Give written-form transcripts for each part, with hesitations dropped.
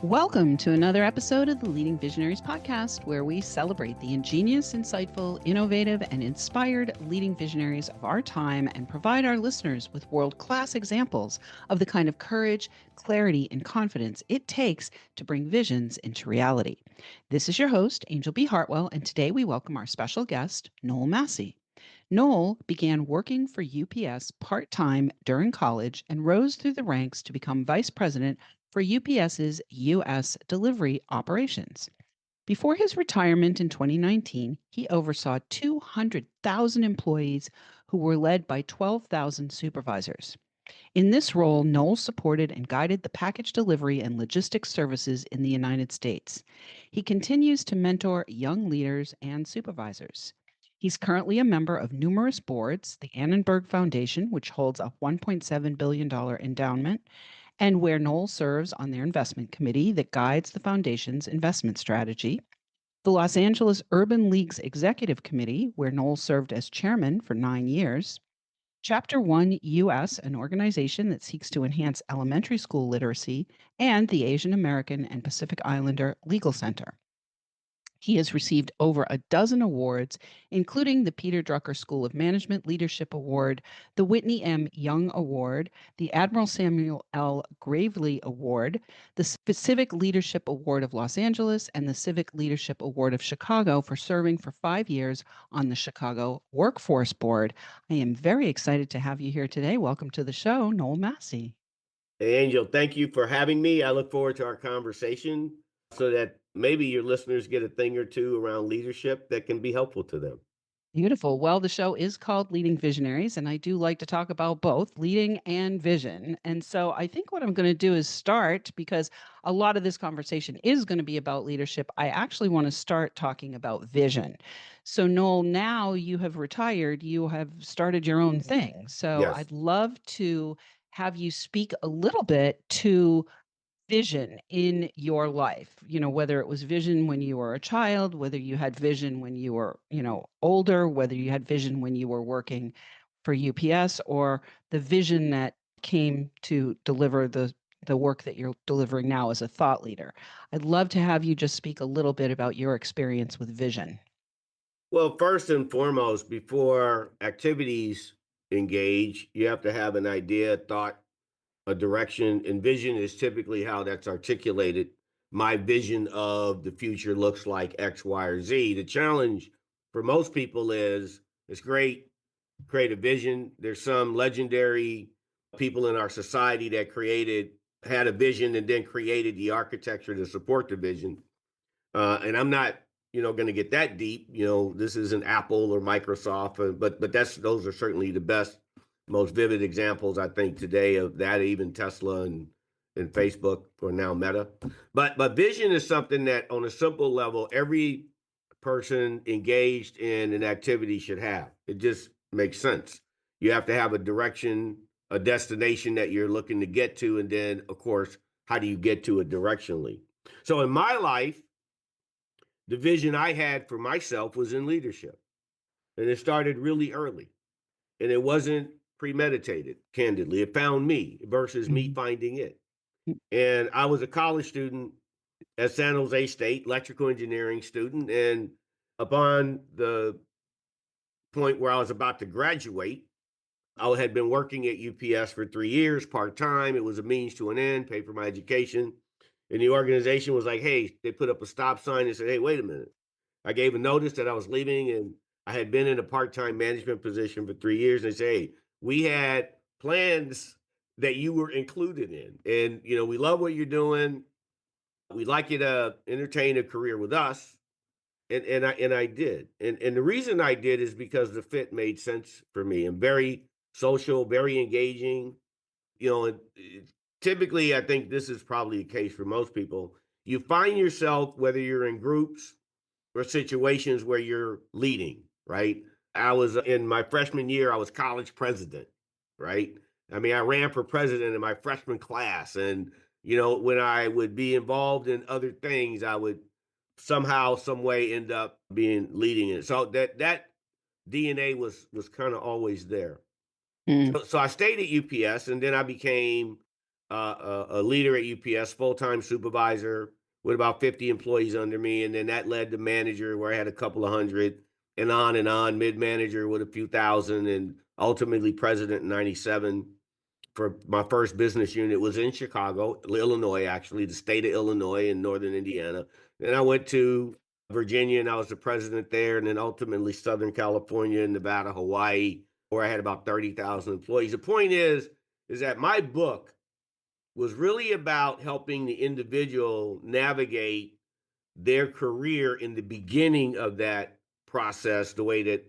Welcome to another episode of the Leading Visionaries podcast, where we celebrate the ingenious, insightful, innovative, and inspired leading visionaries of our time and provide our listeners with world-class examples of the kind of courage, clarity, and confidence it takes to bring visions into reality. This is your host, Anjel B. Hartwell, and today we welcome our special guest, Noel Massie. Noel began working for UPS part-time during college and rose through the ranks to become vice president for UPS's U.S. delivery operations. Before his retirement in 2019, he oversaw 200,000 employees who were led by 12,000 supervisors. In this role, Noel supported and guided the package delivery and logistics services in the United States. He continues to mentor young leaders and supervisors. He's currently a member of numerous boards, the Annenberg Foundation, which holds a $1.7 billion endowment, and where Noel serves on their investment committee that guides the foundation's investment strategy, the Los Angeles Urban League's executive committee, where Noel served as chairman for 9 years, Chapter 1 US, an organization that seeks to enhance elementary school literacy, and the Asian American and Pacific Islander Legal Center. He has received over a dozen awards, including the Peter Drucker School of Management Leadership Award, the Whitney M. Young Award, the Admiral Samuel L. Gravely Award, the Civic Leadership Award of Los Angeles, and the Civic Leadership Award of Chicago for serving for 5 years on the Chicago Workforce Board. I am very excited to have you here today. Welcome to the show, Noel Massie. Hey, Angel, thank you for having me. I look forward to our conversation so that maybe your listeners get a thing or two around leadership that can be helpful to them. Beautiful. Well, the show is called Leading Visionaries, and I do like to talk about both leading and vision. And so I think what I'm going to do is start, because a lot of this conversation is going to be about leadership. I actually want to start talking about vision. So, Noel, now you have retired, you have started your own thing. So Yes. I'd love to have you speak a little bit to vision in your life, whether it was vision when you were a child, whether you had vision when you were, older, whether you had vision when you were working for UPS, or the vision that came to deliver the work that you're delivering now as a thought leader. I'd love to have you just speak a little bit about your experience with vision. Well, first and foremost, before activities engage, you have to have an idea, thought, a direction, and vision is typically how that's articulated. My vision of the future looks like X, Y, or Z. The challenge for most people is it's great, create a vision. There's some legendary people in our society that had a vision and then created the architecture to support the vision. And I'm not, going to get that deep. This isn't Apple or Microsoft, but those are certainly the best, most vivid examples I think today of that. Even Tesla and Facebook, or now Meta. But vision is something that, on a simple level, every person engaged in an activity should have. It just makes sense. You have to have a direction, a destination that you're looking to get to, and then, of course, how do you get to it directionally? So in my life, the vision I had for myself was in leadership. And it started really early. And it wasn't premeditated, candidly. It found me versus me finding it. And I was a college student at San Jose State, electrical engineering student. And upon the point where I was about to graduate, I had been working at UPS for 3 years, part-time. It was a means to an end, pay for my education. And the organization was like, hey, they put up a stop sign and said, hey, wait a minute. I gave a notice that I was leaving, and I had been in a part-time management position for 3 years. And they say, hey, we had plans that you were included in. And, we love what you're doing. We'd like you to entertain a career with us. And I did. And the reason I did is because the fit made sense for me. I'm very social, very engaging. Typically, I think this is probably the case for most people. You find yourself, whether you're in groups or situations where you're leading, right? I was in my freshman year, I was college president, right? I mean, I ran for president in my freshman class. And, when I would be involved in other things, I would somehow, some way end up leading it. So that DNA was kind of always there. Mm. So I stayed at UPS, and then I became a leader at UPS, full-time supervisor with about 50 employees under me. And then that led to manager where I had a couple of hundred and on, mid-manager with a few thousand, and ultimately president in 97 for my first business unit was in Chicago, Illinois, actually, the state of Illinois and northern Indiana. Then I went to Virginia and I was the president there, and then ultimately Southern California, Nevada, Hawaii, where I had about 30,000 employees. The point is that my book was really about helping the individual navigate their career in the beginning of that process the way that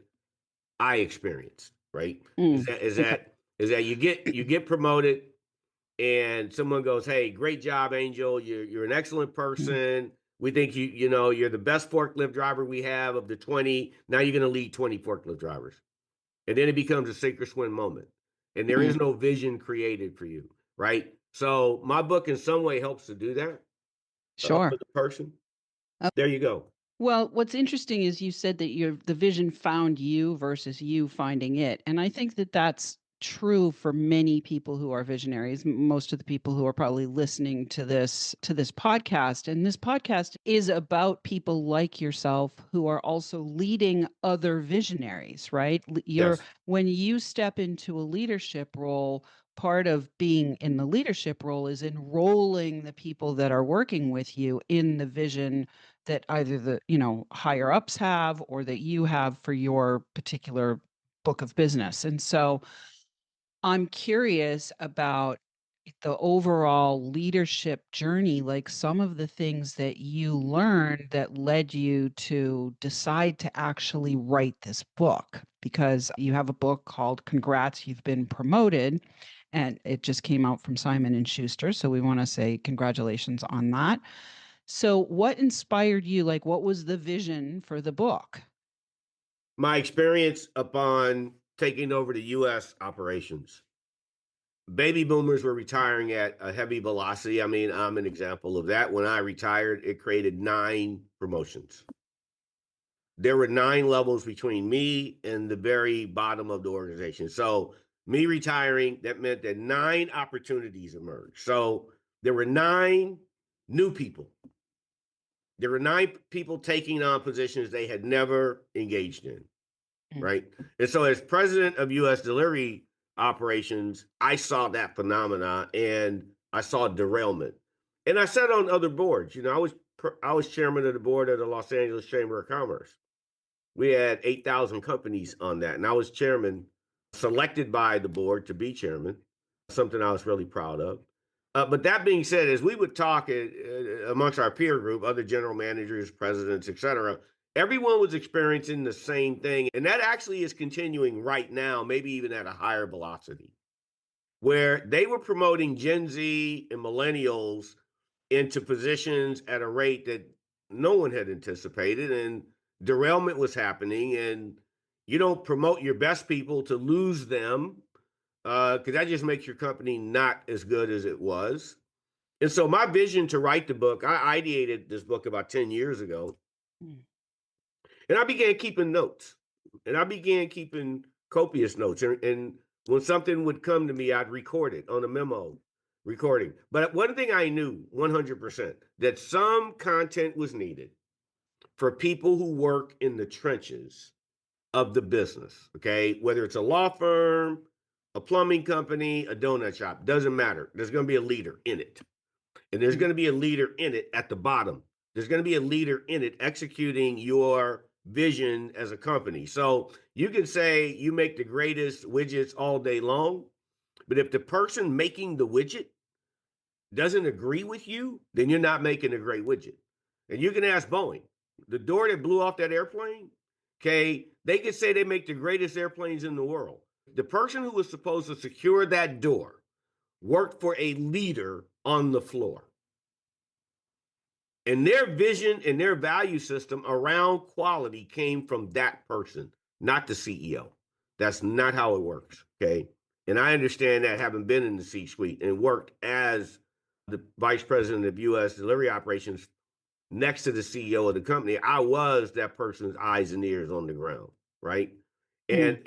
I experienced, right? Is Mm, that is okay. that is that you get promoted and someone goes, "Hey, great job, Angel. You're an excellent Mm, person. We think you're the best forklift driver we have of the 20. Now you're going to lead 20 forklift drivers." And then it becomes a sink or swim moment. And there mm, is no vision created for you, right? So my book in some way helps to do that for sure. the person. There you go. Well, what's interesting is you said that the vision found you versus you finding it. And I think that that's true for many people who are visionaries, most of the people who are probably listening to this podcast. And this podcast is about people like yourself who are also leading other visionaries, right? You're Yes. when you step into a leadership role, part of being in the leadership role is enrolling the people that are working with you in the vision that either the, higher ups have or that you have for your particular book of business. And so I'm curious about the overall leadership journey, like some of the things that you learned that led you to decide to actually write this book, because you have a book called Congrats, You've Been Promoted, and it just came out from Simon and Schuster. So we want to say congratulations on that. So what inspired you? Like, what was the vision for the book? My experience upon taking over the US operations. Baby boomers were retiring at a heavy velocity. I mean, I'm an example of that. When I retired, it created 9 promotions. There were 9 levels between me and the very bottom of the organization. So, me retiring, that meant that 9 opportunities emerged. So, there were 9 new people. There were 9 people taking on positions they had never engaged in, Mm, right? And so, as president of US delivery operations, I saw that phenomena and I saw derailment. And I sat on other boards. I was chairman of the board of the Los Angeles Chamber of Commerce. We had 8,000 companies on that. And I was chairman, selected by the board to be chairman, something I was really proud of. But that being said, as we would talk amongst our peer group, other general managers, presidents, et cetera, everyone was experiencing the same thing. And that actually is continuing right now, maybe even at a higher velocity, where they were promoting Gen Z and millennials into positions at a rate that no one had anticipated, and derailment was happening. And you don't promote your best people to lose them because that just makes your company not as good as it was. And so, my vision to write the book, I ideated this book about 10 years ago, mm, and I began keeping notes, and I began keeping copious notes. And when something would come to me, I'd record it on a memo recording. But one thing I knew 100% that some content was needed for people who work in the trenches of the business. Okay. Whether it's a law firm, a plumbing company, a donut shop, doesn't matter. There's going to be a leader in it. And there's mm, going to be a leader in it at the bottom. There's going to be a leader in it executing your vision as a company. So you can say you make the greatest widgets all day long, but if the person making the widget doesn't agree with you, then you're not making a great widget. And you can ask Boeing, the door that blew off that airplane, okay, they could say they make the greatest airplanes in the world. The person who was supposed to secure that door worked for a leader on the floor. And their vision and their value system around quality came from that person, not the CEO. That's not how it works. Okay. And I understand that having been in the C suite and worked as the vice president of US delivery operations next to the CEO of the company, I was that person's eyes and ears on the ground. Right. mm,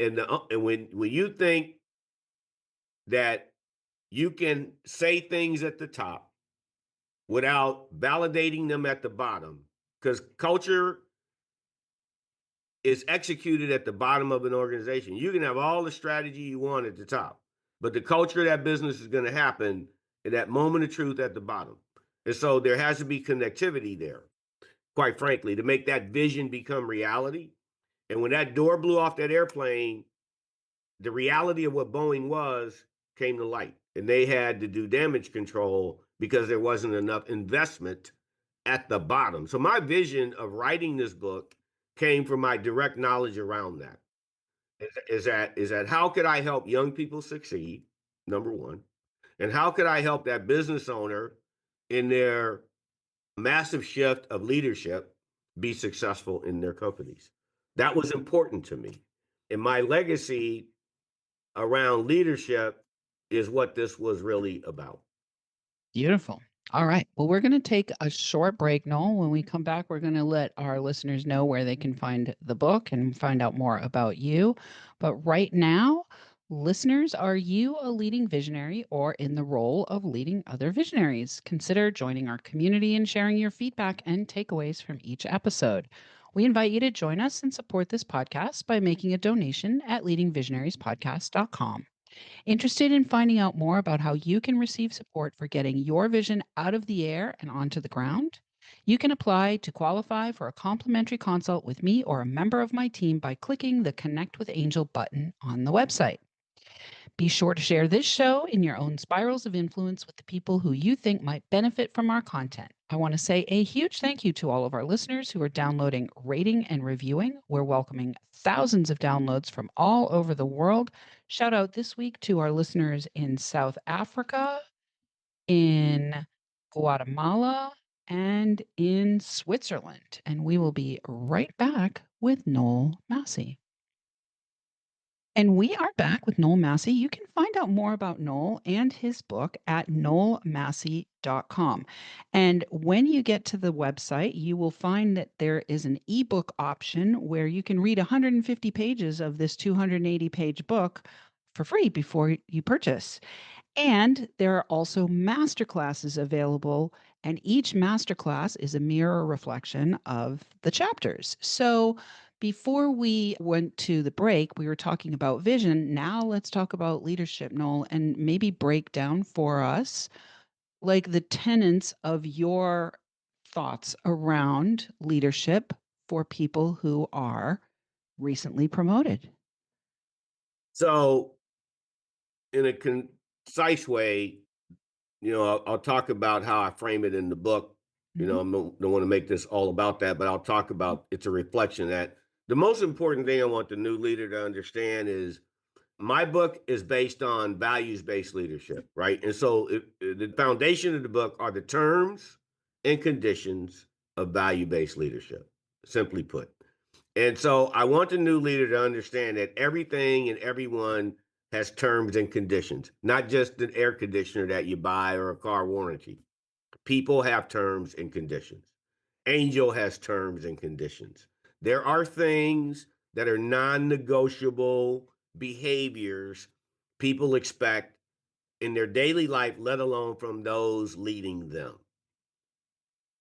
And when you think that you can say things at the top without validating them at the bottom, because culture is executed at the bottom of an organization. You can have all the strategy you want at the top, but the culture of that business is going to happen in that moment of truth at the bottom. And so there has to be connectivity there, quite frankly, to make that vision become reality. And when that door blew off that airplane, the reality of what Boeing was came to light. And they had to do damage control because there wasn't enough investment at the bottom. So my vision of writing this book came from my direct knowledge around that. Is that how could I help young people succeed? Number one. And how could I help that business owner in their massive shift of leadership be successful in their companies? That was important to me. And my legacy around leadership is what this was really about. Beautiful. All right. Well, we're going to take a short break, Noel. When we come back, we're going to let our listeners know where they can find the book and find out more about you. But right now, listeners, are you a leading visionary or in the role of leading other visionaries? Consider joining our community and sharing your feedback and takeaways from each episode. We invite you to join us and support this podcast by making a donation at leadingvisionariespodcast.com. Interested in finding out more about how you can receive support for getting your vision out of the air and onto the ground? You can apply to qualify for a complimentary consult with me or a member of my team by clicking the Connect with Angel button on the website. Be sure to share this show in your own spirals of influence with the people who you think might benefit from our content. I want to say a huge thank you to all of our listeners who are downloading, rating, and reviewing. We're welcoming thousands of downloads from all over the world. Shout out this week to our listeners in South Africa, in Guatemala, and in Switzerland. And we will be right back with Noel Massie. And we are back with Noel Massie. You can find out more about Noel and his book at noelmassie.com. And when you get to the website, you will find that there is an ebook option where you can read 150 pages of this 280-page book for free before you purchase. And there are also masterclasses available, and each masterclass is a mirror reflection of the chapters. So before we went to the break, we were talking about vision. Now let's talk about leadership, Noel, and maybe break down for us like the tenets of your thoughts around leadership for people who are recently promoted. So, in a concise way, I'll talk about how I frame it in the book. I don't want to make this all about that, but I'll talk about it's a reflection that the most important thing I want the new leader to understand is my book is based on values-based leadership, right? And so the foundation of the book are the terms and conditions of value-based leadership, simply put. And so I want the new leader to understand that everything and everyone has terms and conditions, not just an air conditioner that you buy or a car warranty. People have terms and conditions. Angel has terms and conditions. There are things that are non negotiable behaviors people expect in their daily life, let alone from those leading them.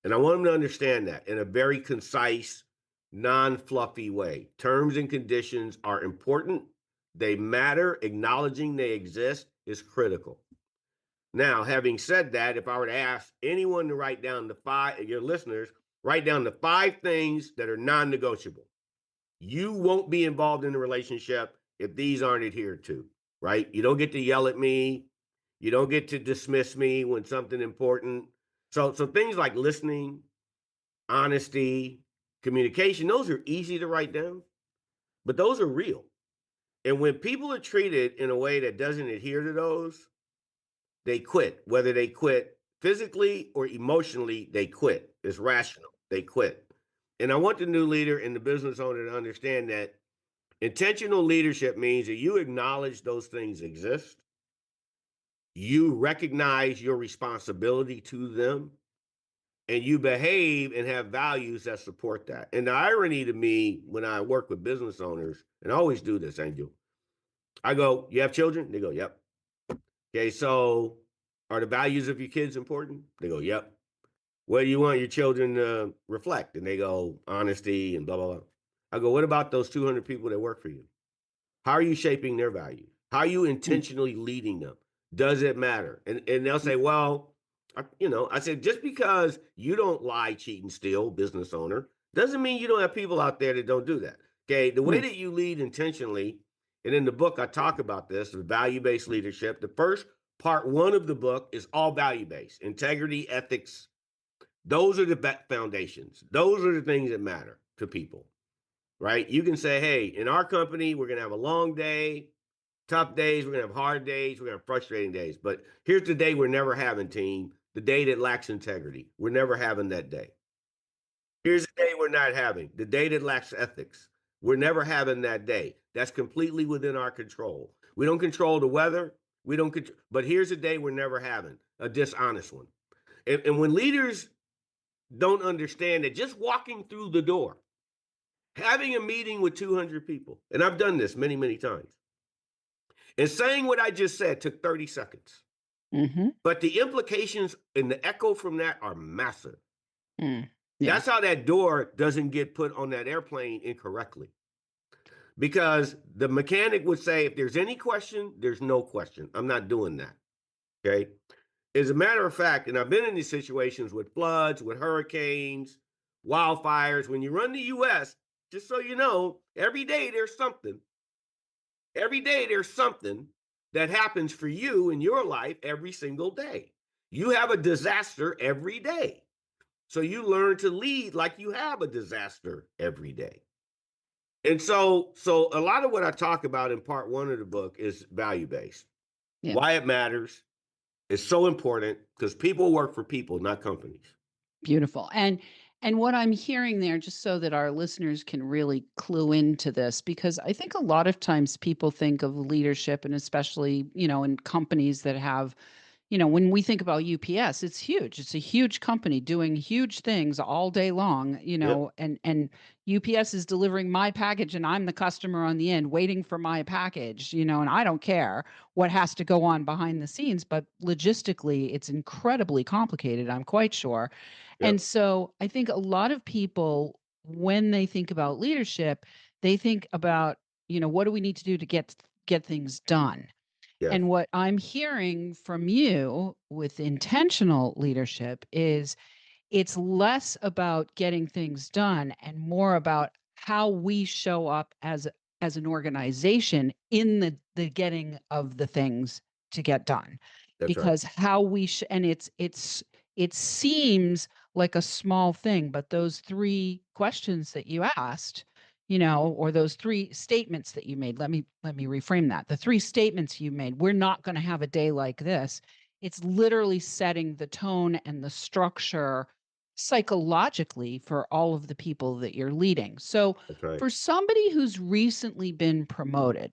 And I want them to understand that in a very concise, non fluffy way. Terms and conditions are important, they matter. Acknowledging they exist is critical. Now, having said that, if I were to ask anyone to write down your listeners, write down the 5 things that are non negotiable. You won't be involved in the relationship if these aren't adhered to, right? You don't get to yell at me. You don't get to dismiss me when something important. So things like listening, honesty, communication, those are easy to write down, but those are real. And when people are treated in a way that doesn't adhere to those, they quit. Whether they quit physically or emotionally, they quit. It's rational. They quit. And I want the new leader and the business owner to understand that intentional leadership means that you acknowledge those things exist, you recognize your responsibility to them, and you behave and have values that support that. And the irony to me when I work with business owners, and I always do this, Angel, I go, "You have children?" They go, "Yep." Okay, so are the values of your kids important? They go, yep. What do you want your children to reflect? And they go, honesty and blah, blah, blah. I go, what about those 200 people that work for you? How are you shaping their values? How are you Mm, intentionally leading them? Does it matter? And they'll say, well, I said, just because you don't lie, cheat, and steal, business owner, doesn't mean you don't have people out there that don't do that. Okay. The way mm, that you lead intentionally, and in the book, I talk about this, the value based leadership. The first part one of the book is all value based integrity, ethics. Those are the foundations. Those are the things that matter to people, right? You can say, hey, in our company, we're going to have a long day, tough days, we're going to have hard days, we're going to have frustrating days. But here's the day we're never having, team, the day that lacks integrity. We're never having that day. Here's the day we're not having, the day that lacks ethics. We're never having that day. That's completely within our control. We don't control the weather. We don't control, but here's a day we're never having, a dishonest one. And when leaders don't understand that just walking through the door, having a meeting with 200 people, and I've done this many, many times, and saying what I just said took 30 seconds. mm-hmm, But the implications and the echo from that are massive. mm. Yeah. That's how that door doesn't get put on that airplane incorrectly. Because the mechanic would say, if there's any question, there's no question. I'm not doing that. Okay. As a matter of fact, and I've been in these situations with floods, with hurricanes, wildfires. When you run the US, just so you know, every day there's something. Every day there's something that happens for you in your life every single day. You have a disaster every day. So you learn to lead like you have a disaster every day. And so a lot of what I talk about in part one of the book is value based. Yeah. Why it matters is so important because people work for people, not companies. Beautiful. And what I'm hearing there, just so that our listeners can really clue into this, because I think a lot of times people think of leadership, and especially, in companies that have, when we think about UPS, it's huge. It's a huge company doing huge things all day long, Yep. and UPS is delivering my package and I'm the customer on the end waiting for my package, and I don't care what has to go on behind the scenes, but logistically it's incredibly complicated, I'm quite sure. And Yep. so I think a lot of people, when they think about leadership, they think about, what do we need to do to get things done? Yes. And what I'm hearing from you with intentional leadership is it's less about getting things done and more about how we show up as an organization in the getting of the things to get done. That's right. Because how we and it seems like a small thing, but those three questions that you asked, or those three statements that you made, let me reframe that. The three statements you made, we're not going to have a day like this. It's literally setting the tone and the structure psychologically for all of the people that you're leading. So, That's right. for somebody who's recently been promoted,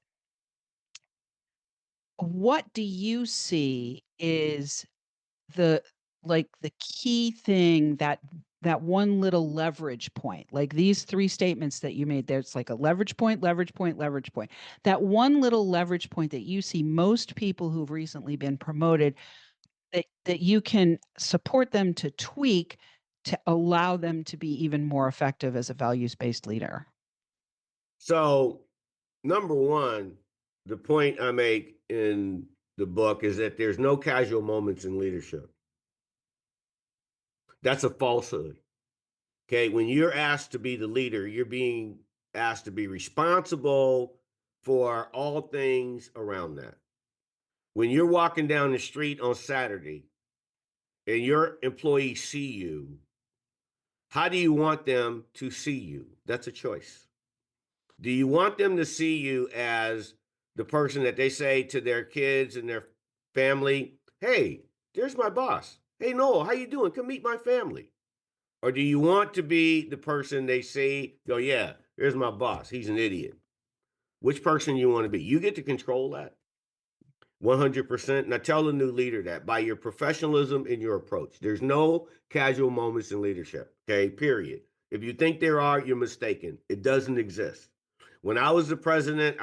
what do you see is the the key thing, that one little leverage point, like these three statements that you made there? It's like a leverage point, leverage point, leverage point. That one little leverage point that you see most people who've recently been promoted, that you can support them to tweak to allow them to be even more effective as a values-based leader. So, number one, the point I make in the book is that there's no casual moments in leadership. That's a falsehood. Okay. When you're asked to be the leader, you're being asked to be responsible for all things around that. When you're walking down the street on Saturday and your employees see you, how do you want them to see you? That's a choice. Do you want them to see you as the person that they say to their kids and their family, "Hey, there's my boss. Hey, Noel, how you doing? Come meet my family." Or do you want to be the person they see, go, "Yeah, there's my boss. He's an idiot." Which person you want to be? You get to control that 100%. Now tell the new leader that by your professionalism and your approach. There's no casual moments in leadership. Okay, period. If you think there are, you're mistaken. It doesn't exist. When I was the president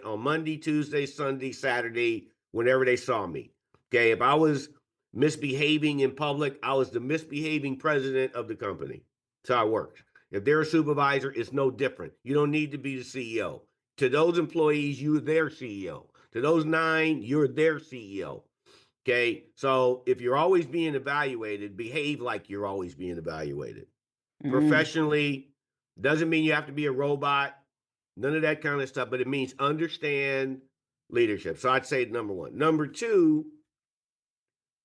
on Monday, Tuesday, Sunday, Saturday whenever they saw me. Okay, if I was misbehaving in public, I was the misbehaving president of the company. That's how it works. If they're a supervisor, it's no different. You don't need to be the CEO. To those employees, you're their CEO. To those 9, you're their CEO. Okay, so if you're always being evaluated, behave like you're always being evaluated. Mm, Professionally, doesn't mean you have to be a robot, none of that kind of stuff, but it means understand leadership. So I'd say number 1. Number 2,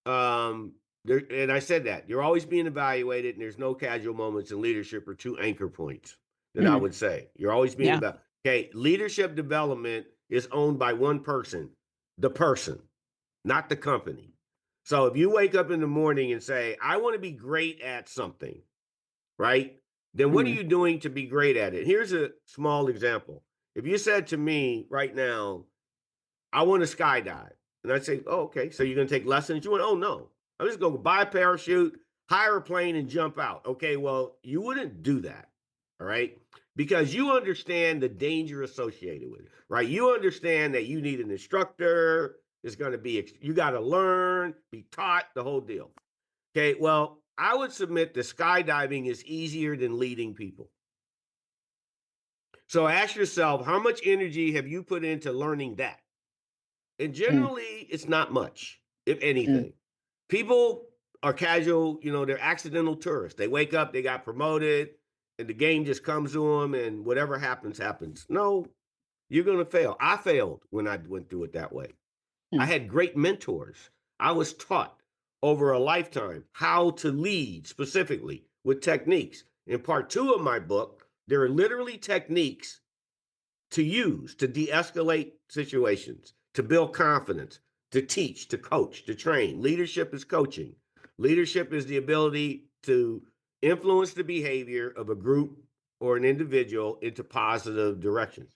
and I said that you're always being evaluated, and there's no casual moments in leadership or 2 anchor points that I mm, would say. You're always being yeah. about. Okay, leadership development is owned by one person, the person, not the company. So if you wake up in the morning and say, I want to be great at something, right? Then what are Mm, you doing to be great at it? Here's a small example. If you said to me right now, I want to skydive, and I'd say, oh, okay, so you're going to take lessons? You went, oh, no, I'm just going to buy a parachute, hire a plane, and jump out. Okay, well, you wouldn't do that, all right? Because you understand the danger associated with it, right? You understand that you need an instructor. It's going to be, you got to learn, be taught, the whole deal. Okay, well, I would submit that skydiving is easier than leading people. So ask yourself, how much energy have you put into learning that? And mm, generally, it's not much, if mm, anything. People are casual, they're accidental tourists. They wake up, they got promoted, and the game just comes to them, and whatever happens, happens. No, you're going to fail. I failed when I went through it that way. I mm, had great mentors. I was taught over a lifetime how to lead specifically with techniques. In part 2 of my book, there are literally techniques to use to de escalate situations, to build confidence, to teach, to coach, to train. Leadership is coaching. Leadership is the ability to influence the behavior of a group or an individual into positive directions.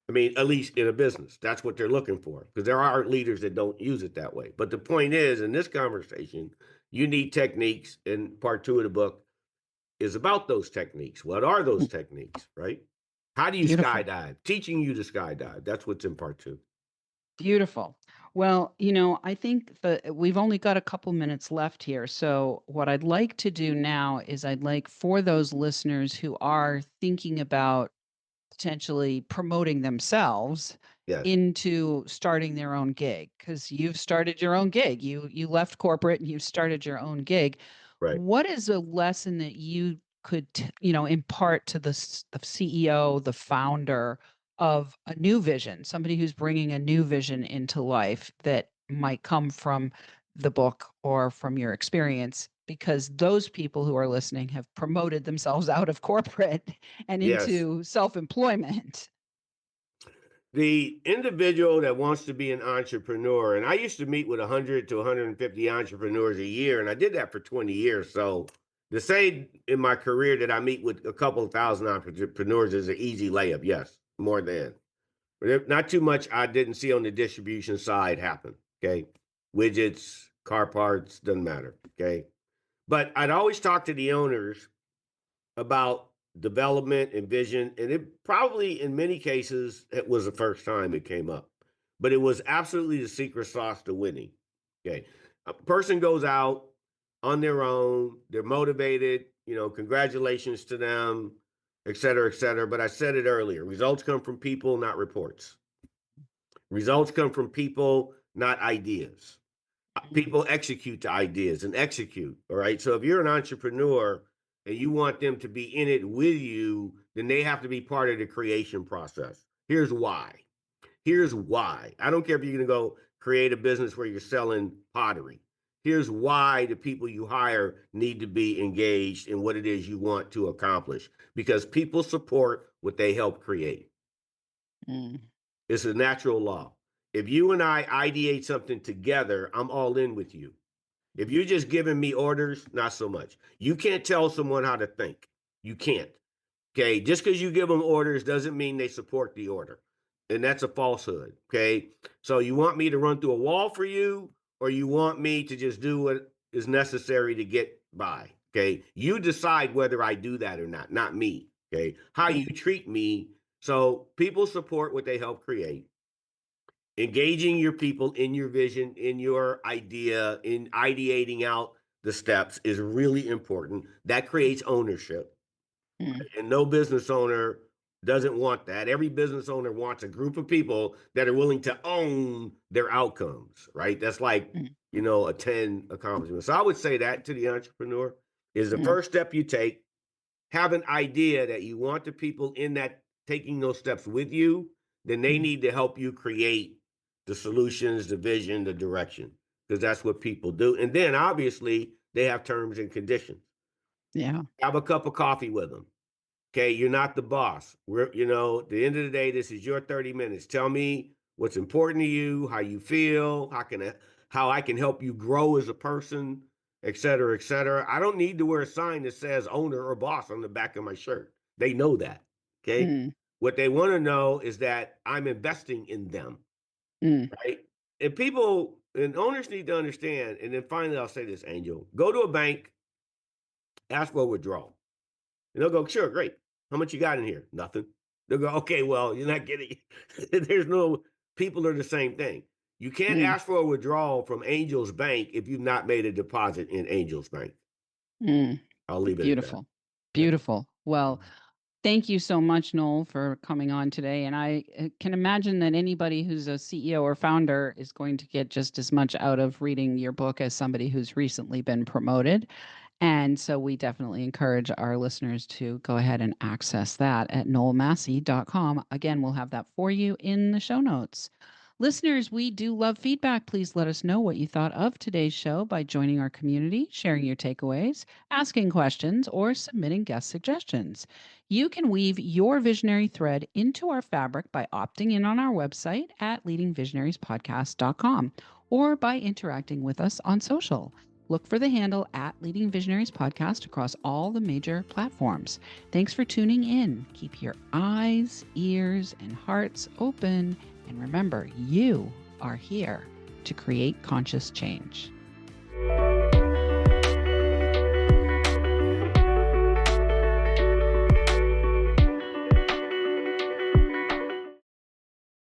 I mean, at least in a business, that's what they're looking for, because there are leaders that don't use it that way. But the point is, in this conversation, you need techniques, and part 2 of the book is about those techniques. What are those mm. techniques, right? How do you Beautiful. skydive? Teaching you to skydive. That's what's in part 2. Beautiful. Well, I think that we've only got a couple minutes left here. So, what I'd like to do now is I'd like for those listeners who are thinking about potentially promoting themselves Yes, into starting their own gig, because you've started your own gig. You left corporate and you started your own gig. right. What is a lesson that you could impart to the CEO, the founder of a new vision, somebody who's bringing a new vision into life that might come from the book or from your experience, because those people who are listening have promoted themselves out of corporate and Yes. into self-employment. The individual that wants to be an entrepreneur, and I used to meet with 100 to 150 entrepreneurs a year, and I did that for 20 years. So to say in my career that I meet with a couple of thousand entrepreneurs is an easy layup. Yes, more than. But not too much I didn't see on the distribution side happen. Okay. Widgets, car parts, doesn't matter. Okay. But I'd always talk to the owners about development and vision. And it probably, in many cases, it was the first time it came up, but it was absolutely the secret sauce to winning. Okay. A person goes out on their own, they're motivated, congratulations to them, et cetera, et cetera. But I said it earlier, results come from people, not reports. Results come from people, not ideas. Mm, People execute the ideas and execute. All right. So if you're an entrepreneur and you want them to be in it with you, then they have to be part of the creation process. Here's why. Here's why. I don't care if you're going to go create a business where you're selling pottery. Here's why the people you hire need to be engaged in what it is you want to accomplish, because people support what they help create. mm, It's a natural law. If you and I ideate something together, I'm all in with you. If you're just giving me orders, not so much. You can't tell someone how to think. You can't. Okay. Just because you give them orders doesn't mean they support the order. And that's a falsehood. Okay. So you want me to run through a wall for you, or you want me to just do what is necessary to get by? Okay. You decide whether I do that or not me. Okay. How you mm, treat me. So people support what they help create, engaging your people in your vision, in your idea, in ideating out the steps is really important. That creates ownership. Mm, And no business owner doesn't want that. Every business owner wants a group of people that are willing to own their outcomes, right? That's like, mm, a 10 accomplishment. So I would say that to the entrepreneur is the mm, first step you take. Have an idea that you want the people in that taking those steps with you, then they mm. need to help you create the solutions, the vision, the direction, because that's what people do. And then obviously they have terms and conditions. Yeah. Have a cup of coffee with them. Okay, you're not the boss. At the end of the day, this is your 30 minutes. Tell me what's important to you, how you feel, how I can help you grow as a person, et cetera, et cetera. I don't need to wear a sign that says owner or boss on the back of my shirt. They know that. Okay. Mm, What they want to know is that I'm investing in them, mm, right? And people and owners need to understand. And then finally, I'll say this, Angel, go to a bank, ask for a withdrawal. And they'll go, sure, great. How much you got in here? Nothing. They'll go, okay, well, you're not getting there's no people are the same thing. You can't mm, ask for a withdrawal from Angel's Bank if you've not made a deposit in Angel's Bank. mm. I'll leave it at that. Beautiful. Beautiful. Well, thank you so much, Noel, for coming on today. And I can imagine that anybody who's a CEO or founder is going to get just as much out of reading your book as somebody who's recently been promoted. And so we definitely encourage our listeners to go ahead and access that at noelmassie.com. Again, we'll have that for you in the show notes. Listeners, we do love feedback. Please let us know what you thought of today's show by joining our community, sharing your takeaways, asking questions, or submitting guest suggestions. You can weave your visionary thread into our fabric by opting in on our website at leadingvisionariespodcast.com or by interacting with us on social. Look for the handle at Leading Visionaries Podcast across all the major platforms. Thanks for tuning in. Keep your eyes, ears, and hearts open. And remember, you are here to create conscious change.